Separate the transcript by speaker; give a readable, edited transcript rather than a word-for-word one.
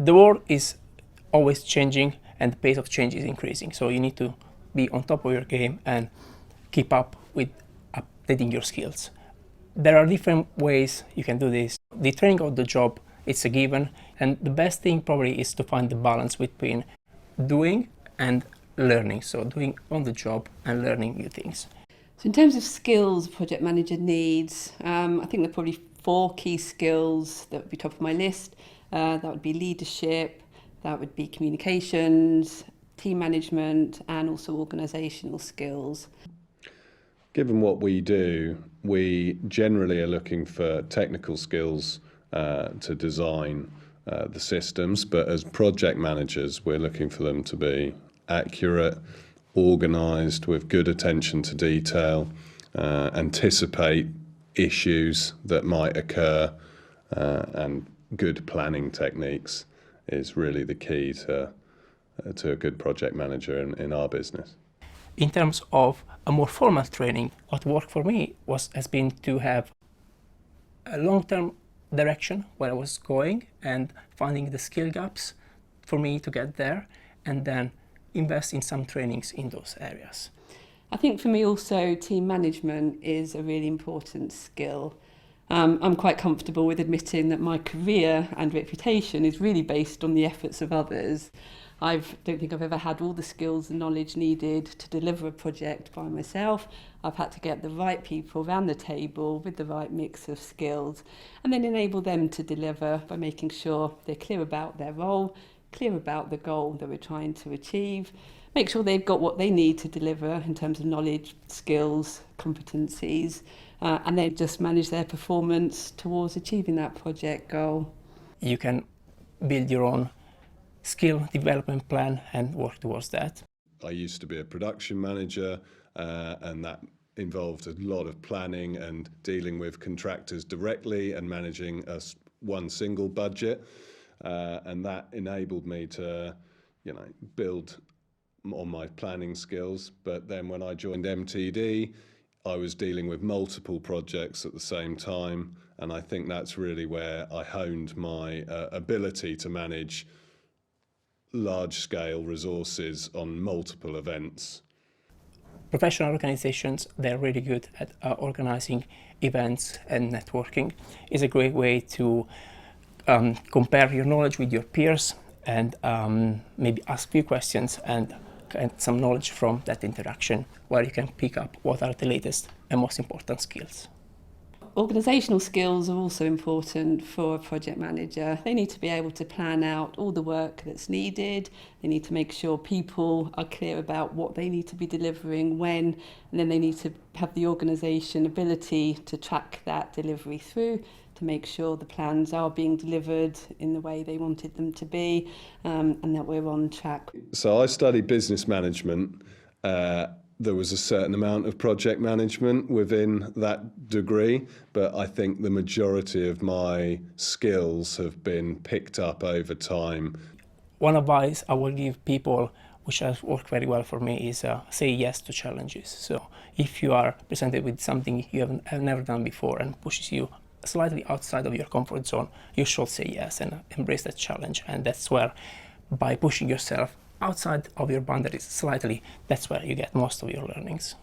Speaker 1: The world is always changing and the pace of change is increasing. So you need to be on top of your game and keep up with updating your skills. There are different ways you can do this. The training on the job, it's a given. And the best thing probably is to find the balance between doing and learning. So doing on the job and learning new things.
Speaker 2: So in terms of skills a project manager needs, I think there are probably 4 key skills that would be top of my list. That would be leadership, that would be communications, team management, and also organisational skills.
Speaker 3: Given what we do, we generally are looking for technical skills to design the systems, but as project managers, we're looking for them to be accurate, organised, with good attention to detail, anticipate issues that might occur, and good planning techniques is really the key to a good project manager in our business.
Speaker 1: In terms of a more formal training, what worked for me has been to have a long-term direction where I was going and finding the skill gaps for me to get there, and then invest in some trainings in those areas.
Speaker 2: I think for me also team management is a really important skill. I'm quite comfortable with admitting that my career and reputation is really based on the efforts of others. I don't think I've ever had all the skills and knowledge needed to deliver a project by myself. I've had to get the right people around the table with the right mix of skills and then enable them to deliver by making sure they're clear about their role, clear about the goal that we're trying to achieve, make sure they've got what they need to deliver in terms of knowledge, skills, competencies, and then just manage their performance towards achieving that project goal.
Speaker 1: You can build your own skill development plan and work towards that.
Speaker 3: I used to be a production manager and that involved a lot of planning and dealing with contractors directly and managing one single budget. And that enabled me to, build on my planning skills. But then when I joined MTD, I was dealing with multiple projects at the same time. And I think that's really where I honed my ability to manage large-scale resources on multiple events.
Speaker 1: Professional organizations, they're really good at organizing events and networking. It's a great way to compare your knowledge with your peers and maybe ask a few questions and get some knowledge from that interaction where you can pick up what are the latest and most important skills.
Speaker 2: Organisational skills are also important for a project manager. They need to be able to plan out all the work that's needed. They need to make sure people are clear about what they need to be delivering when, and then they need to have the organisation ability to track that delivery through to make sure the plans are being delivered in the way they wanted them to be, and that we're on track.
Speaker 3: So I studied business management. There was a certain amount of project management within that degree, but I think the majority of my skills have been picked up over time.
Speaker 1: One advice I will give people, which has worked very well for me, is say yes to challenges. So if you are presented with something you have never done before and pushes you slightly outside of your comfort zone, you should say yes and embrace that challenge. And that's where, by pushing yourself outside of your boundaries slightly, that's where you get most of your learnings.